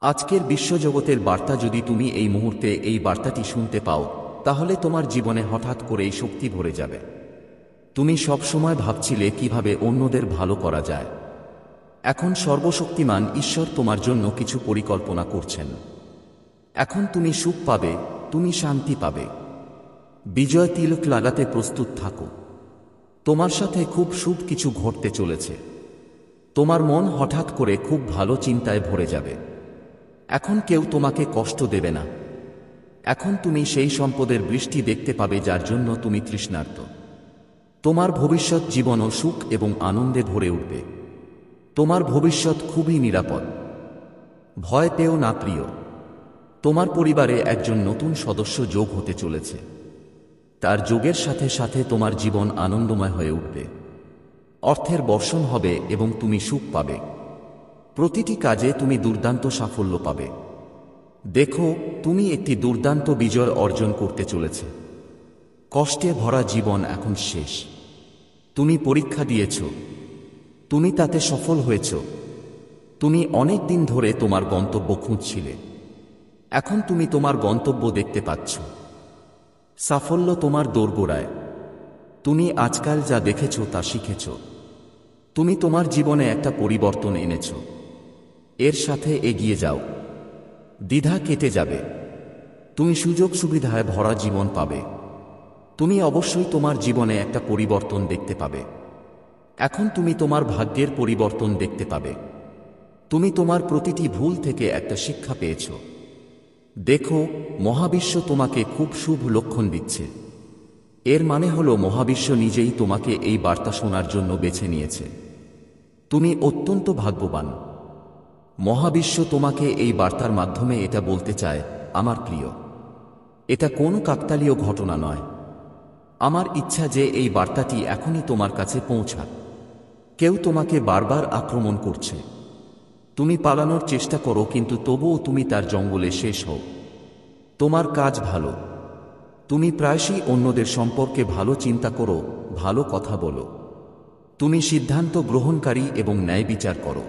আজকের বিশ্বজগতের বার্তা যদি তুমি এই মুহূর্তে এই বার্তাটি শুনতে পাও, তাহলে তোমার জীবনে হঠাৎ করেই শক্তি ভরে যাবে। তুমি সবসময় ভাবছিলে কিভাবে অন্যদের ভালো করা যায়। এখন সর্বশক্তিমান ঈশ্বর তোমার জন্য কিছু পরিকল্পনা করছেন। এখন তুমি সুখ পাবে, তুমি শান্তি পাবে। বিজয় তিলক লাগাতে প্রস্তুত থাকো। তোমার সাথে খুব শুভ কিছু ঘটতে চলেছে। তোমার মন হঠাৎ করে খুব ভালো চিন্তায় ভরে যাবে। এখন কেউ তোমাকে কষ্ট দেবে না। এখন তুমি সেই সম্পদের বৃষ্টি দেখতে পাবে যার জন্য তুমি তৃষ্ণার্ত। তোমার ভবিষ্যৎ জীবনও সুখ এবং আনন্দে ভরে উঠবে। তোমার ভবিষ্যৎ খুবই নিরাপদ। ভয় পেও না প্রিয়। তোমার পরিবারে একজন নতুন সদস্য যোগ হতে চলেছে। তার যোগের সাথে সাথে তোমার জীবন আনন্দময় হয়ে উঠবে। অর্থের বর্ষণ হবে এবং তুমি সুখ পাবে। প্রতিটি কাজে তুমি দুর্দান্ত সাফল্য পাবে। দেখো, তুমি একটি দুর্দান্ত বিজয় অর্জন করতে চলেছে। কষ্টে ভরা জীবন এখন শেষ। তুমি পরীক্ষা দিয়েছ, তুমি তাতে সফল হয়েছ। তুমি অনেক দিন ধরে তোমার গন্তব্য খুঁজছিলে। এখন তুমি তোমার গন্তব্য দেখতে পাচ্ছ। সাফল্য তোমার দোরগোড়ায়। তুমি আজকাল যা দেখেছ তা শিখেছ। তুমি তোমার জীবনে একটা পরিবর্তন এনেছ। এর সাথে এগিয়ে যাও। দ্বিধা কেটে যাবে। তুমি সুযোগ সুবিধায় ভরা জীবন পাবে। তুমি অবশ্যই তোমার জীবনে একটা পরিবর্তন দেখতে পাবে। এখন তুমি তোমার ভাগ্যের পরিবর্তন দেখতে পাবে। তুমি তোমার প্রতিটি ভুল থেকে একটা শিক্ষা পেয়েছ। দেখো, মহাবিশ্ব তোমাকে খুব শুভ লক্ষণ দিচ্ছে। এর মানে হলো মহাবিশ্ব নিজেই তোমাকে এই বার্তা শোনার জন্য বেছে নিয়েছে। তুমি অত্যন্ত ভাগ্যবান। মহাবিশ্ব তোমাকে এই বার্তার মাধ্যমে এটা বলতে চায়, আমার প্রিয়, এটা কোনো কাকতালীয় ঘটনা নয়। আমার ইচ্ছা যে এই বার্তাটি এখনই তোমার কাছে পৌঁছাক। কেউ তোমাকে বারবার আক্রমণ করছে। তুমি পালানোর চেষ্টা করো, কিন্তু তবুও তুমি তার জঙ্গলে শেষ হও। তোমার কাজ ভালো। তুমি প্রায়শই অন্যদের সম্পর্কে ভালো চিন্তা করো, ভালো কথা বলো। তুমি সিদ্ধান্ত গ্রহণকারী এবং ন্যায় বিচার করো।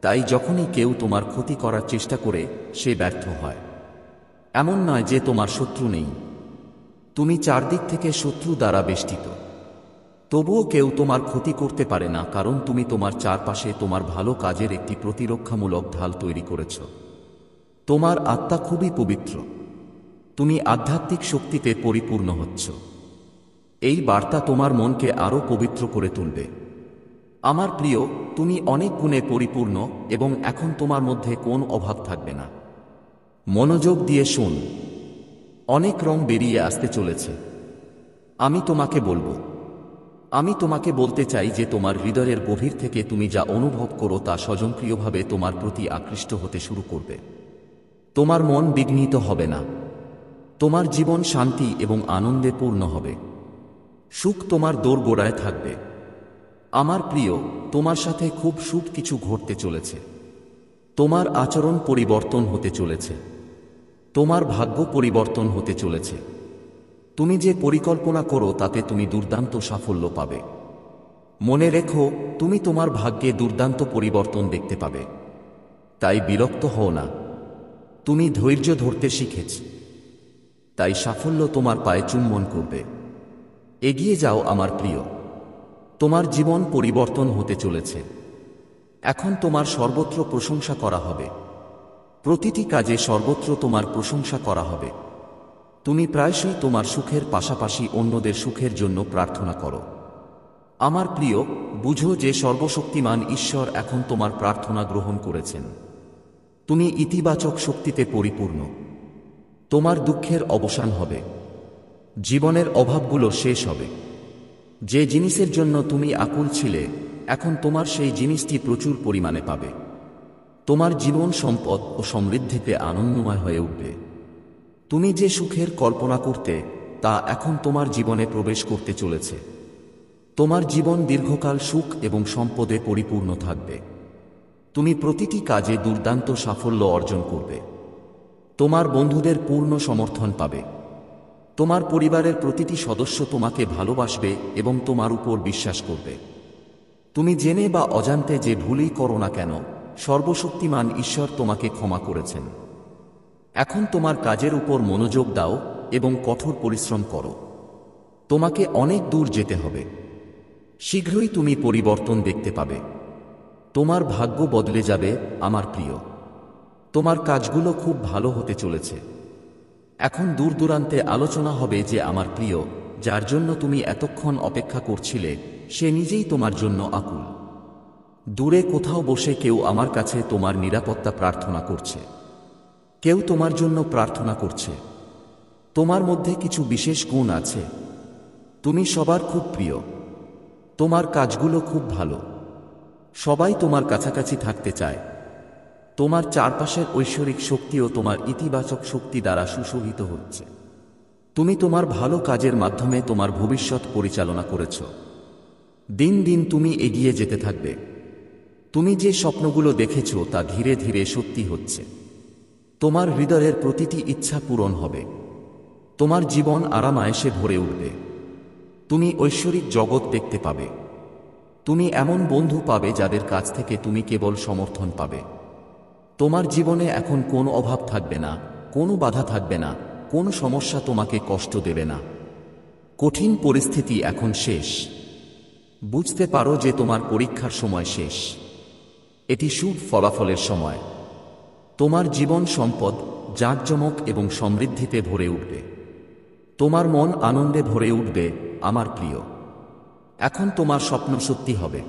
তাই যখনই কেউ তোমার ক্ষতি করার চেষ্টা করে, সে ব্যর্থ হয়। এমন নয় যে তোমার শত্রু নেই। তুমি চারদিক থেকে শত্রু দ্বারা বেষ্টিত। তবুও কেউ তোমার ক্ষতি করতে পারে না, কারণ তুমি তোমার চারপাশে তোমার ভালো কাজের একটি প্রতিরক্ষামূলক ঢাল তৈরি করেছ। তোমার আত্মা খুবই পবিত্র। তুমি আধ্যাত্মিক শক্তিতে পরিপূর্ণ হচ্ছ। এই বার্তা তোমার মনকে আরও পবিত্র করে তুলবে। আমার প্রিয়, তুমি অনেক গুণে পরিপূর্ণ এবং এখন তোমার মধ্যে কোন অভাব থাকবে না। মনোযোগ দিয়ে শোন। অনেক রং বেরিয়ে আসতে চলেছে। আমি তোমাকে বলবো। আমি তোমাকে বলতে চাই যে তোমার হৃদয়ের গভীর থেকে তুমি যা অনুভব করো তা স্বয়ংক্রিয়ভাবে তোমার প্রতি আকৃষ্ট হতে শুরু করবে। তোমার মন বিঘ্নিত হবে না। তোমার জীবন শান্তি এবং আনন্দে পূর্ণ হবে। সুখ তোমার দোরগোড়ায় থাকবে। আমার প্রিয়, তোমার সাথে খুব শুভ কিছু ঘটতে চলেছে। তোমার আচরণ পরিবর্তন হতে চলেছে। তোমার ভাগ্য পরিবর্তন হতে চলেছে। তুমি যে পরিকল্পনা করো তাতে তুমি দুর্দান্ত সাফল্য পাবে। মনে রেখো, তুমি তোমার ভাগ্যে দুর্দান্ত পরিবর্তন দেখতে পাবে। তাই বিরক্ত হও না। তুমি ধৈর্য ধরতে শিখেছ। তাই সাফল্য তোমার পায়ে চুম্বন করবে। এগিয়ে যাও আমার প্রিয়। তোমার জীবন পরিবর্তন হতে চলেছে। এখন তোমার সর্বত্র প্রশংসা করা হবে। প্রতিটি কাজে সর্বত্র তোমার প্রশংসা করা হবে। তুমি প্রায়শই তোমার সুখের পাশাপাশি অন্যদের সুখের জন্য প্রার্থনা করো। আমার প্রিয়, বুঝো যে সর্বশক্তিমান ঈশ্বর এখন তোমার প্রার্থনা গ্রহণ করেছেন। তুমি ইতিবাচক শক্তিতে পরিপূর্ণ। তোমার দুঃখের অবসান হবে। জীবনের অভাবগুলো শেষ হবে। যে জিনিসের জন্য তুমি আকুল ছিলে, এখন তোমার সেই জিনিসটি প্রচুর পরিমাণে পাবে। তোমার জীবন সম্পদ ও সমৃদ্ধিতে আনন্দময় হয়ে উঠবে। তুমি যে সুখের কল্পনা করতে, তা এখন তোমার জীবনে প্রবেশ করতে চলেছে। তোমার জীবন দীর্ঘকাল সুখ এবং সম্পদে পরিপূর্ণ থাকবে। তুমি প্রতিটি কাজে দুর্দান্ত সাফল্য অর্জন করবে। তোমার বন্ধুদের পূর্ণ সমর্থন পাবে। তোমার পরিবারের প্রতিটি সদস্য তোমাকে ভালোবাসবে এবং তোমার উপর বিশ্বাস করবে। তুমি জেনে বা অজান্তে যে ভুলই করো না কেন, সর্বশক্তিমান ঈশ্বর তোমাকে ক্ষমা করেছেন। এখন তোমার কাজের উপর মনোযোগ দাও এবং কঠোর পরিশ্রম করো। তোমাকে অনেক দূর যেতে হবে। শীঘ্রই তুমি পরিবর্তন দেখতে পাবে। তোমার ভাগ্য বদলে যাবে আমার প্রিয়। তোমার কাজগুলো খুব ভালো হতে চলেছে। এখন দূর দূরান্তে আলোচনা হবে যে আমার প্রিয়, যার জন্য তুমি এতক্ষণ অপেক্ষা করছিলে, সে নিজেই তোমার জন্য আকুল। দূরে কোথাও বসে কেউ আমার কাছে তোমার নিরাপত্তা প্রার্থনা করছে। কেউ তোমার জন্য প্রার্থনা করছে। তোমার মধ্যে কিছু বিশেষ গুণ আছে। তুমি সবার খুব প্রিয়। তোমার কাজগুলো খুব ভালো। সবাই তোমার কাছাকাছি থাকতে চায়। তোমার চারপাশের ঐশ্বরিক শক্তিও তোমার ইতিবাচক শক্তি দ্বারা সুশোভিত হচ্ছে। তুমি তোমার ভালো কাজের মাধ্যমে তোমার ভবিষ্যৎ পরিচালনা করেছ। দিন দিন তুমি এগিয়ে যেতে থাকবে। তুমি যে স্বপ্নগুলো দেখেছ তা ধীরে ধীরে সত্যি হচ্ছে। তোমার হৃদয়ের প্রতিটি ইচ্ছা পূরণ হবে। তোমার জীবন আরামায়েশে ভরে উঠবে। তুমি ঐশ্বরিক জগৎ দেখতে পাবে। তুমি এমন বন্ধু পাবে যাদের কাছ থেকে তুমি কেবল সমর্থন পাবে। তোমার জীবনে এখন কোনো অভাব থাকবে না, কোনো বাধা থাকবে না, কোনো সমস্যা তোমাকে কষ্ট দেবে না। কঠিন পরিস্থিতি এখন শেষ। বুঝতে পারো যে তোমার পরীক্ষার সময় শেষ। এটি শুভ ফলাফলের সময়। তোমার জীবন সম্পদ, জাঁকজমক এবং সমৃদ্ধিতে ভরে উঠবে। তোমার মন আনন্দে ভরে উঠবে আমার প্রিয়। এখন তোমার স্বপ্ন সত্যি হবে।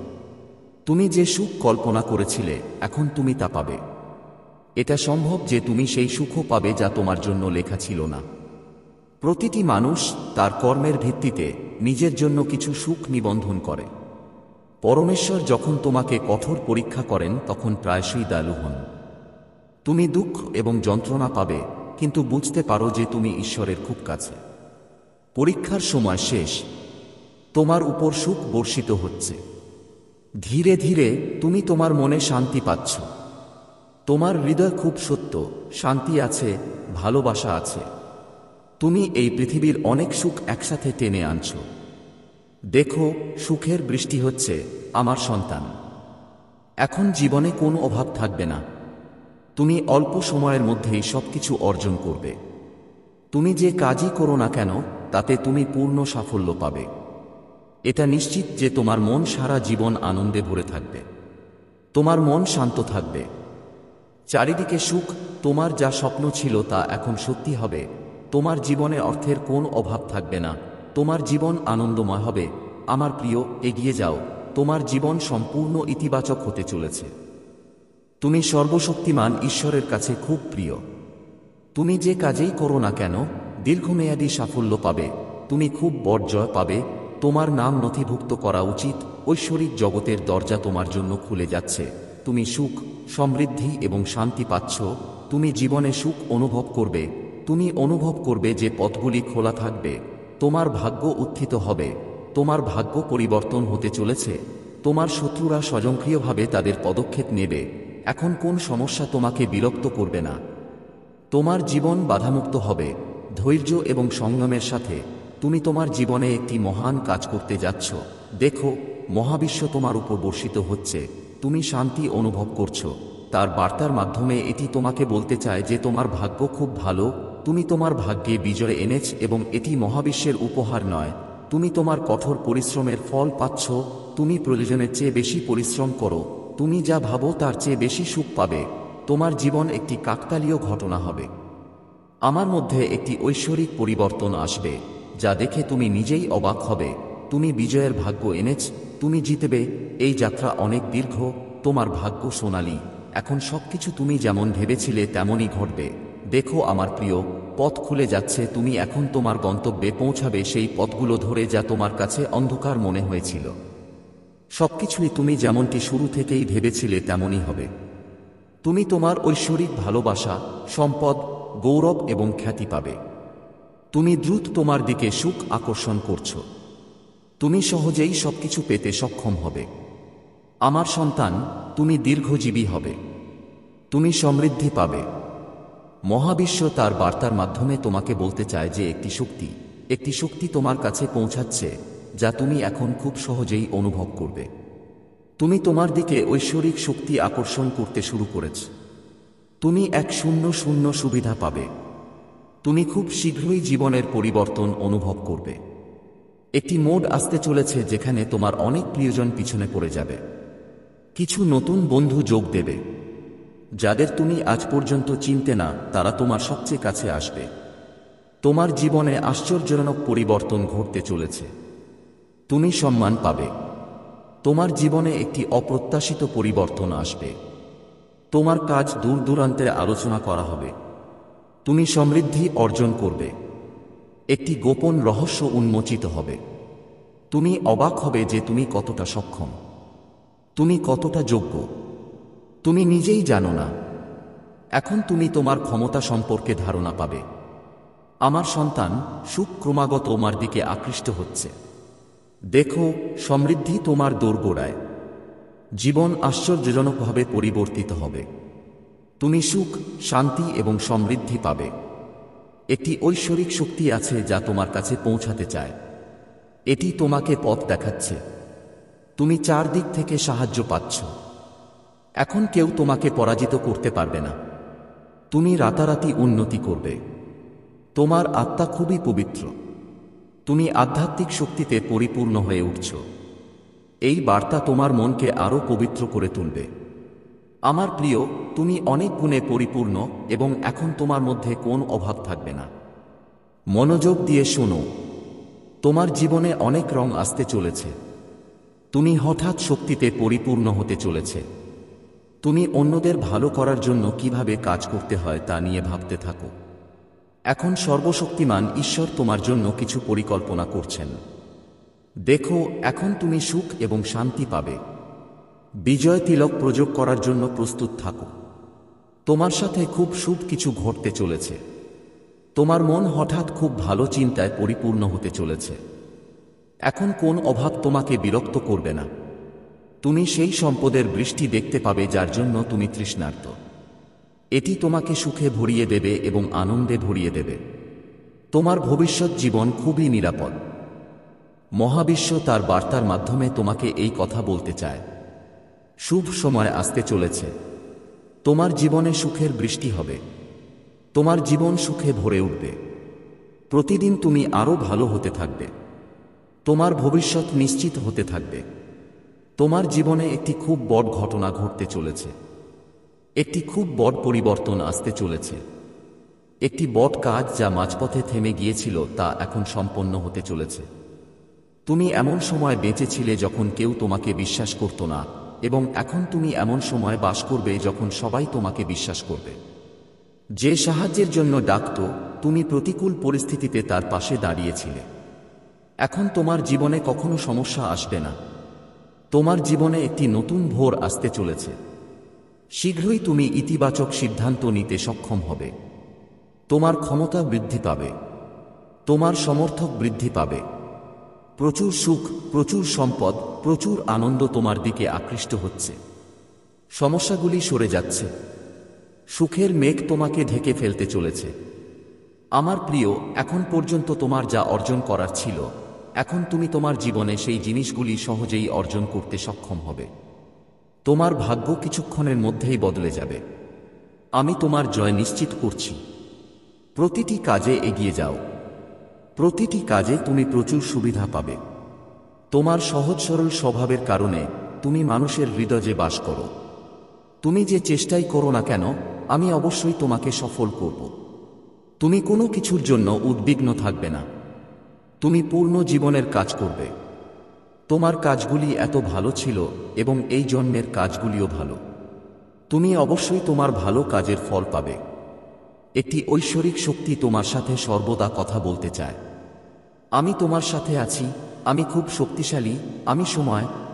তুমি যে সুখ কল্পনা করেছিলে, এখন তুমি তা পাবে। এটা সম্ভব যে তুমি সেই সুখও পাবে যা তোমার জন্য লেখা ছিল না। প্রতিটি মানুষ তার কর্মের ভিত্তিতে নিজের জন্য কিছু সুখ নিবন্ধন করে। পরমেশ্বর যখন তোমাকে কঠোর পরীক্ষা করেন তখন প্রায়শই দয়ালু হন। তুমি দুঃখ এবং যন্ত্রণা পাবে, কিন্তু বুঝতে পারো যে তুমি ঈশ্বরের খুব কাছে। পরীক্ষার সময় শেষ। তোমার উপর সুখ বর্ষিত হচ্ছে। ধীরে ধীরে তুমি তোমার মনে শান্তি পাচ্ছ। তোমার হৃদয় খুব সত্য, শান্তি আছে, ভালোবাসা আছে। তুমি এই পৃথিবীর অনেক সুখ একসাথে টেনে আনছ। দেখো, সুখের বৃষ্টি হচ্ছে আমার সন্তান। এখন জীবনে কোনো অভাব থাকবে না। তুমি অল্প সময়ের মধ্যেই সবকিছু অর্জন করবে। তুমি যে কাজই করো না কেন, তাতে তুমি পূর্ণ সাফল্য পাবে। এটা নিশ্চিত যে তোমার মন সারা জীবন আনন্দে ভরে থাকবে। তোমার মন শান্ত থাকবে। চারিদিকে সুখ। তোমার যা স্বপ্ন ছিল তা এখন সত্যি হবে। তোমার জীবনে অর্থের কোনো অভাব থাকবে না। তোমার জীবন আনন্দময় হবে। আমার প্রিয়, এগিয়ে যাও। তোমার জীবন সম্পূর্ণ ইতিবাচক হতে চলেছে। তুমি সর্বশক্তিমান ঈশ্বরের কাছে খুব প্রিয়। তুমি যে কাজেই করো না কেন, দীর্ঘমেয়াদী সাফল্য পাবে। তুমি খুব বড় জয় পাবে। তোমার নাম নথিভুক্ত করা উচিত। ঐশ্বরিক জগতের দরজা তোমার জন্য খুলে যাচ্ছে। তুমি সুখ, সমৃদ্ধি এবং শান্তি পাচ্ছ। তুমি জীবনে সুখ অনুভব করবে। তুমি অনুভব করবে যে পথগুলি খোলা থাকবে। তোমার ভাগ্য উত্থিত হবে। তোমার ভাগ্য পরিবর্তন হতে চলেছে। তোমার শত্রুরা স্বয়ংক্রিয়ভাবে তাদের পদক্ষেপ নেবে। এখন কোন সমস্যা তোমাকে বিরক্ত করবে না। তোমার জীবন বাধামুক্ত হবে। ধৈর্য এবং সংযমের সাথে তুমি তোমার জীবনে একটি মহান কাজ করতে যাচ্ছ। দেখো, মহাবিশ্ব তোমার উপর বর্ষিত হচ্ছে। তুমি শান্তি অনুভব করছো। তার বার্তার মাধ্যমে এটি তোমাকে বলতে চায় যে তোমার ভাগ্য খুব ভালো। তুমি তোমার ভাগ্যে বিজয় এনেছ এবং এটি মহাবিশ্বের উপহার নয়। তুমি তোমার কঠোর পরিশ্রমের ফল পাচ্ছ। তুমি প্রয়োজনের চেয়ে বেশি পরিশ্রম করো। তুমি যা ভাবো তার চেয়ে বেশি সুখ পাবে। তোমার জীবন একটি কাকতালীয় ঘটনা হবে। আমার মধ্যে একটি ঐশ্বরিক পরিবর্তন আসবে, যা দেখে তুমি নিজেই অবাক হবে। তুমি বিজয়ের ভাগ্য এনেছ। তুমি জিতবে। এই যাত্রা অনেক দীর্ঘ। তোমার ভাগ্য সোনালী। এখন সবকিছু তুমি যেমন ভেবেছিলে তেমনই ঘটবে। দেখো আমার প্রিয়, পথ খুলে যাচ্ছে। তুমি এখন তোমার গন্তব্যে পৌঁছাবে সেই পথগুলো ধরে যা তোমার কাছে অন্ধকার মনে হয়েছিল। সবকিছুই তুমি যেমনটি শুরু থেকেই ভেবেছিলে তেমনই হবে। তুমি তোমার ঐশ্বরিক ভালোবাসা, সম্পদ, গৌরব এবং খ্যাতি পাবে। তুমি দ্রুত তোমার দিকে সুখ আকর্ষণ করছো। তুমি সহজেই সবকিছু পেতে সক্ষম হবে। আমার সন্তান, তুমি দীর্ঘজীবী হবে। তুমি সমৃদ্ধি পাবে। মহাবিশ্ব তার বার্তার মাধ্যমে তোমাকে বলতে চায় যে একটি শক্তি তোমার কাছে পৌঁছাচ্ছে, যা তুমি এখন খুব সহজেই অনুভব করবে। তুমি তোমার দিকে ঐশ্বরিক শক্তি আকর্ষণ করতে শুরু করেছ। তুমি এক শূন্য শূন্য সুবিধা পাবে। তুমি খুব শীঘ্রই জীবনের পরিবর্তন অনুভব করবে। একটি মোড আসতে চলেছে যেখানে তোমার অনেক প্রিয়জন পিছনে পড়ে যাবে। কিছু নতুন বন্ধু যোগ দেবে। যাদের তুমি আজ পর্যন্ত চিনতে না তারা তোমার সবচেয়ে কাছে আসবে। তোমার জীবনে আশ্চর্যজনক পরিবর্তন ঘটতে চলেছে। তুমি সম্মান পাবে। তোমার জীবনে একটি অপ্রত্যাশিত পরিবর্তন আসবে। তোমার কাজ দূর দূরান্তে আলোচনা করা হবে। তুমি সমৃদ্ধি অর্জন করবে। একটি গোপন রহস্য উন্মোচিত হবে। তুমি অবাক হবে যে তুমি কতটা সক্ষম, তুমি কতটা যোগ্য, তুমি নিজেই জানো না। এখন তুমি তোমার ক্ষমতা সম্পর্কে ধারণা পাবে। আমার সন্তান, সুখ ক্রমাগত তোমার দিকে আকৃষ্ট হচ্ছে। দেখো, সমৃদ্ধি তোমার দোরগোড়ায়। জীবন আশ্চর্যজনকভাবে পরিবর্তিত হবে। তুমি সুখ, শান্তি এবং সমৃদ্ধি পাবে। একটি ঐশ্বরিক শক্তি আছে যা তোমার কাছে পৌঁছাতে চায়। এটি তোমাকে পথ দেখাচ্ছে। তুমি চারদিক থেকে সাহায্য পাচ্ছ। এখন কেউ তোমাকে পরাজিত করতে পারবে না। তুমি রাতারাতি উন্নতি করবে। তোমার আত্মা খুবই পবিত্র। তুমি আধ্যাত্মিক শক্তিতে পরিপূর্ণ হয়ে উঠছ। এই বার্তা তোমার মনকে আরও পবিত্র করে তুলবে। আমার প্রিয়, তুমি অনেক গুণে পরিপূর্ণ এবং এখন তোমার মধ্যে কোনো অভাব থাকবে না। মনোযোগ দিয়ে শোনো। তোমার জীবনে অনেক রং আসতে চলেছে। তুমি হঠাৎ শক্তিতে পরিপূর্ণ হতে চলেছে। তুমি অন্যদের ভালো করার জন্য কিভাবে কাজ করতে হয় তা নিয়ে ভাবতে থাকো। এখন সর্বশক্তিমান ঈশ্বর তোমার জন্য কিছু পরিকল্পনা করছেন। দেখো, এখন তুমি সুখ এবং শান্তি পাবে। বিজয় তিলক প্রযোগ করার জন্য প্রস্তুত থাকো। তোমার সাথে খুব শুভ কিছু ঘটতে চলেছে। তোমার মন হঠাৎ খুব ভালো চিন্তায় পরিপূর্ণ হতে চলেছে। এখন কোন অভাব তোমাকে বিরক্ত করবে না। তুমি সেই সম্পদের বৃষ্টি দেখতে পাবে যার জন্য তুমি তৃষ্ণার্ত। এটি তোমাকে সুখে ভরিয়ে দেবে এবং আনন্দে ভরিয়ে দেবে। তোমার ভবিষ্যৎ জীবন খুবই নিরাপদ। মহাবিশ্ব তার বার্তার মাধ্যমে তোমাকে এই কথা বলতে চায়। শুভ সময় আসতে চলেছে। তোমার জীবনে সুখের বৃষ্টি হবে। তোমার জীবন সুখে ভরে উঠবে। প্রতিদিন তুমি আরও ভালো হতে থাকবে। তোমার ভবিষ্যৎ নিশ্চিত হতে থাকবে। তোমার জীবনে একটি খুব বড় ঘটনা ঘটতে চলেছে। একটি খুব বড় পরিবর্তন আসতে চলেছে। একটি বড় কাজ যা মাঝপথে থেমে গিয়েছিল তা এখন সম্পন্ন হতে চলেছে। তুমি এমন সময় বেঁচেছিলে যখন কেউ তোমাকে বিশ্বাস করত না, এবং এখন তুমি এমন সময় বাস করবে যখন সবাই তোমাকে বিশ্বাস করবে। যে সাহায্যের জন্য ডাকত, তুমি প্রতিকূল পরিস্থিতিতে তার পাশে দাঁড়িয়েছিলে। এখন তোমার জীবনে কখনো সমস্যা আসবে না। তোমার জীবনে একটি নতুন ভোর আসতে চলেছে। শীঘ্রই তুমি ইতিবাচক সিদ্ধান্ত নিতে সক্ষম হবে। তোমার ক্ষমতা বৃদ্ধি পাবে। তোমার সমর্থক বৃদ্ধি পাবে। প্রচুর সুখ, প্রচুর সম্পদ, প্রচুর আনন্দ তোমার দিকে আকৃষ্ট হচ্ছে। সমস্যাগুলি সরে যাচ্ছে। সুখের মেঘ তোমাকে ঢেকে ফেলতে চলেছে। আমার প্রিয়, এখন পর্যন্ত তোমার যা অর্জন করার ছিল, এখন তুমি তোমার জীবনে সেই জিনিসগুলি সহজেই অর্জন করতে সক্ষম হবে। তোমার ভাগ্য কিছুক্ষণের মধ্যেই বদলে যাবে। আমি তোমার জয় নিশ্চিত করছি। প্রতিটি কাজে এগিয়ে যাও। প্রতিটি কাজে তুমি প্রচুর সুবিধা পাবে। তোমার সহজ সরল স্বভাবের কারণে তুমি মানুষের হৃদয়ে বাস করো। তুমি যে চেষ্টাই করো না কেন, আমি অবশ্যই তোমাকে সফল করব। তুমি কোনো কিছুর জন্য উদ্বিগ্ন থাকবে না। তুমি পূর্ণ জীবনের কাজ করবে। তোমার কাজগুলি এত ভালো ছিল এবং এই জন্মের কাজগুলিও ভালো। তুমি অবশ্যই তোমার ভালো কাজের ফল পাবে। একটি ঐশ্বরিক শক্তি তোমার সাথে সর্বদা কথা বলতে চায়। আমি তোমার সাথে আছি, আমি খুব শক্তিশালী,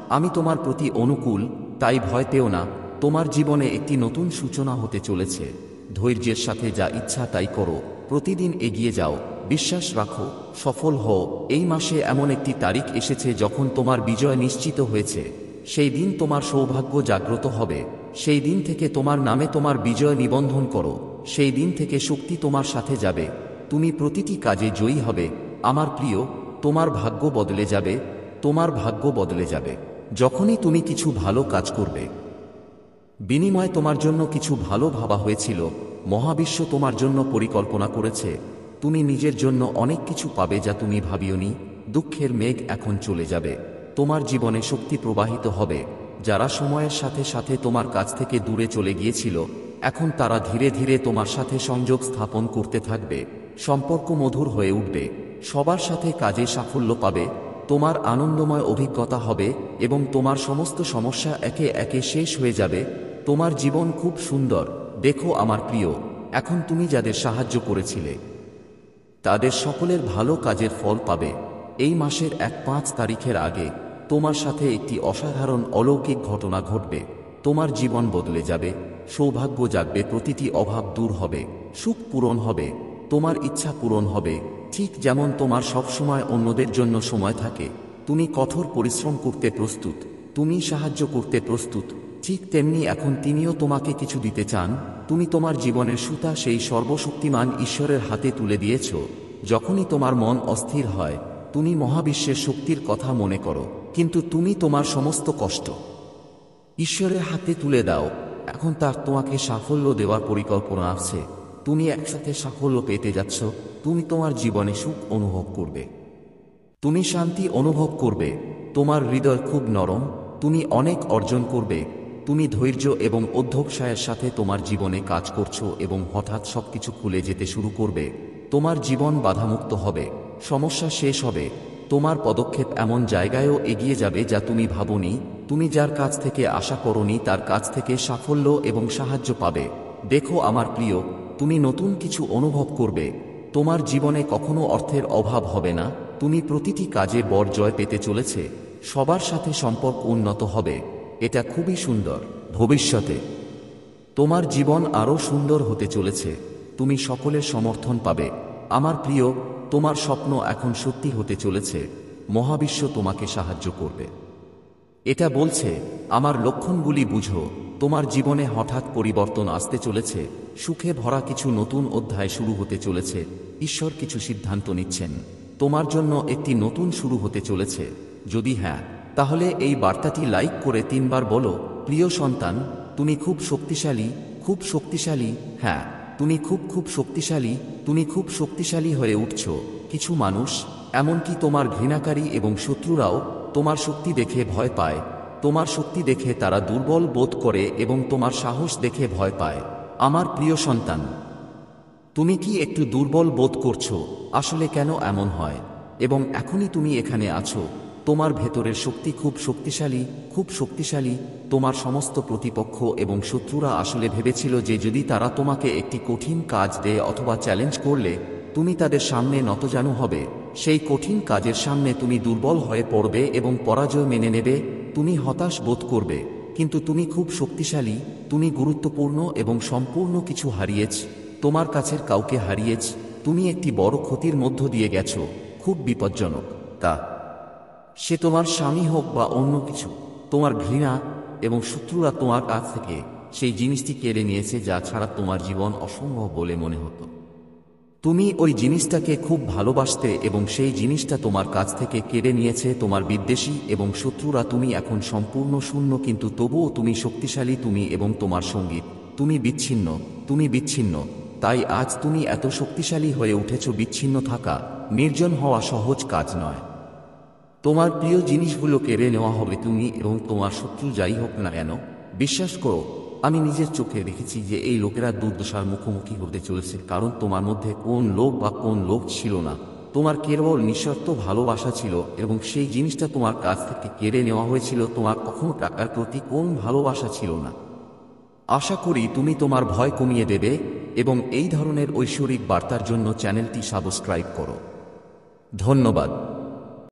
আমি তোমার প্রতি অনুকূল, তাই ভয় পেও না। তোমার জীবনে একটি নতুন সূচনা হতে চলেছে। ধৈর্যের সাথে যা ইচ্ছা তাই করো, প্রতিদিন এগিয়ে যাও, বিশ্বাস রাখো, সফল হও। এই মাসে এমন একটি তারিখ এসেছে যখন তোমার বিজয় নিশ্চিত হয়েছে। সেই দিন তোমার সৌভাগ্য জাগ্রত হবে। সেই দিন থেকে তোমার নামে তোমার বিজয় নিবন্ধন করো। সেই দিন থেকে শক্তি তোমার সাথে যাবে। তুমি প্রতিটি কাজে জয়ী হবে। আমার প্রিয়, তোমার ভাগ্য বদলে যাবে। তোমার ভাগ্য বদলে যাবে। যখনই তুমি কিছু ভালো কাজ করবে, বিনিময়ে তোমার জন্য কিছু ভালো ভাবা হয়েছিল, মহাবিশ্ব তোমার জন্য পরিকল্পনা করেছে, তুমি নিজের জন্য অনেক কিছু পাবে যা তুমি ভাবিওনি। দুঃখের মেঘ এখন চলে যাবে, তোমার জীবনে শক্তি প্রবাহিত হবে। যারা সময়ের সাথে সাথে তোমার কাছ থেকে দূরে চলে গিয়েছিল, এখন তারা ধীরে ধীরে তোমার সাথে সংযোগ স্থাপন করতে থাকবে। সম্পর্ক মধুর হয়ে উঠবে, সবার সাথে কাজে সাফল্য পাবে, তোমার আনন্দময় অভিজ্ঞতা হবে এবং তোমার সমস্ত সমস্যা একে একে শেষ হয়ে যাবে। তোমার জীবন খুব সুন্দর। দেখো আমার প্রিয়, এখন তুমি যাদের সাহায্য করেছিলে তাদের সকলের ভালো কাজের ফল পাবে। এই মাসের 1-5 তারিখের আগে তোমার সাথে একটি অসাধারণ অলৌকিক ঘটনা ঘটবে। তোমার জীবন বদলে যাবে, সৌভাগ্য জাগবে, প্রতিটি অভাব দূর হবে, সুখ পূরণ হবে, তোমার ইচ্ছা পূরণ হবে। ঠিক যেমন তোমার সবসময় অন্যদের জন্য সময় থাকে, তুমি কঠোর পরিশ্রম করতে প্রস্তুত, তুমি সাহায্য করতে প্রস্তুত, ঠিক তেমনি এখন তিনিও তোমাকে কিছু দিতে চান। তুমি তোমার জীবনের সুতা সেই সর্বশক্তিমান ঈশ্বরের হাতে তুলে দিয়েছ। যখনই তোমার মন অস্থির হয়, তুমি মহাবিশ্বের শক্তির কথা মনে করো, কিন্তু তুমি তোমার সমস্ত কষ্ট ঈশ্বরের হাতে তুলে দাও। এখন তার তোমাকে সাফল্য দেওয়ার পরিকল্পনা আছে। তুমি একসাথে সাফল্য পেতে যাচ্ছ। তুমি তোমার জীবনে সুখ অনুভব করবে, তুমি শান্তি অনুভব করবে, তোমার হৃদয় খুব নরম, তুমি অনেক অর্জন করবে। তুমি ধৈর্য এবং অধ্যবসায়ের সাথে তোমার জীবনে কাজ করছো এবং হঠাৎ সবকিছু খুলে যেতে শুরু করবে। তোমার জীবন বাধামুক্ত হবে, সমস্যা শেষ হবে, তোমার পদক্ষেপ এমন জায়গায়ও এগিয়ে যাবে যা তুমি ভাবনি। তুমি যার কাছ থেকে আশা করনি তার কাছ থেকে সাফল্য এবং সাহায্য পাবে। দেখো আমার প্রিয়, তুমি নতুন কিছু অনুভব করবে। তোমার জীবনে কখনো অর্থের অভাব হবে না। তুমি প্রতিটি কাজে বড় জয় পেতে চলেছে, সবার সাথে সম্পর্ক উন্নত হবে। এটা খুবই সুন্দর। ভবিষ্যতে তোমার জীবন আরও সুন্দর হতে চলেছে, তুমি সকলের সমর্থন পাবে। আমার প্রিয়, তোমার স্বপ্ন এখন সত্যি হতে চলেছে, মহাবিশ্ব তোমাকে সাহায্য করবে। এটা বলছে, আমার লক্ষণগুলি বুঝো, তোমার জীবনে হঠাৎ পরিবর্তন আসতে চলেছে, সুখে ভরা কিছু নতুন অধ্যায় শুরু হতে চলেছে। ঈশ্বর কিছু সিদ্ধান্ত নিচ্ছেন, তোমার জন্য একটি নতুন শুরু হতে চলেছে। যদি হ্যাঁ, তাহলে এই বার্তাটি লাইক করে 3 বার বলো, প্রিয় সন্তান, তুমি খুব শক্তিশালী, খুব শক্তিশালী। হ্যাঁ, তুমি খুব খুব শক্তিশালী, তুমি খুব শক্তিশালী হয়ে উঠছ। কিছু মানুষ, এমনকি তোমার ঘৃণাকারী এবং শত্রুরাও, তোমার শক্তি দেখে ভয় পায়। তোমার শক্তি দেখে তারা দুর্বল বোধ করে এবং তোমার সাহস দেখে ভয় পায়। আমার প্রিয় সন্তান, তুমি কি একটু দুর্বল বোধ করছো? আসলে কেন এমন হয়? এবং এখনই তুমি এখানে আছো। তোমার ভেতরের শক্তি খুব শক্তিশালী, খুব শক্তিশালী। তোমার সমস্ত প্রতিপক্ষ এবং শত্রুরা আসলে ভেবেছিল যে যদি তারা তোমাকে একটি কঠিন কাজ দেয় অথবা চ্যালেঞ্জ করলে, তুমি তাদের সামনে নতজানু হবে। সেই কঠিন কাজের সামনে তুমি দুর্বল হয়ে পড়বে এবং পরাজয় মেনে নেবে। তুমি হতাশ বোধ করবে, কিন্তু তুমি খুব শক্তিশালী। তুমি গুরুত্বপূর্ণ এবং সম্পূর্ণ কিছু হারিয়েছ, তোমার কাছের কাউকে হারিয়েছ। তুমি একটি বড় ক্ষতির মধ্য দিয়ে গেছো, খুব বিপজ্জনক। তা সে তোমার স্বামী হোক বা অন্য কিছু। তোমার ঘৃণা এবং শত্রুরা তোমার কাছ থেকে সেই জিনিসটি কেড়ে নিয়েছে যা ছাড়া তোমার জীবন অসম্ভব বলে মনে হতো। তুমি ওই জিনিসটাকে খুব ভালোবাসতে এবং সেই জিনিসটা তোমার কাছ থেকে কেড়ে নিয়েছে তোমার বিদ্বেষী এবং শত্রুরা। তুমি এখন সম্পূর্ণ শূন্য, কিন্তু তবুও তুমি শক্তিশালী। তুমি এবং তোমার সঙ্গীত, তুমি বিচ্ছিন্ন, তুমি বিচ্ছিন্ন। তাই আজ তুমি এত শক্তিশালী হয়ে উঠেছ। বিচ্ছিন্ন থাকা, নির্জন হওয়া সহজ কাজ নয়। তোমার প্রিয় জিনিসগুলো কেড়ে নেওয়া হবে, তুমি এবং তোমার শত্রু যাই হোক না কেন। বিশ্বাস করো, আমি নিজের চোখে দেখেছি যে এই লোকেরা দুর্দশার মুখোমুখি হতে চলেছে, কারণ তোমার মধ্যে কোন লোভ বা কোন লোভ ছিল না। তোমার কেবল নিঃশর্ত ভালোবাসা ছিল এবং সেই জিনিসটা তোমার কাছ থেকে কেড়ে নেওয়া হয়েছিল। তোমার কখনো টাকার প্রতি কোন ভালোবাসা ছিল না। আশা করি তুমি তোমার ভয় কমিয়ে দেবে এবং এই ধরনের ঐশ্বরিক বার্তার জন্য চ্যানেলটি সাবস্ক্রাইব করো। ধন্যবাদ।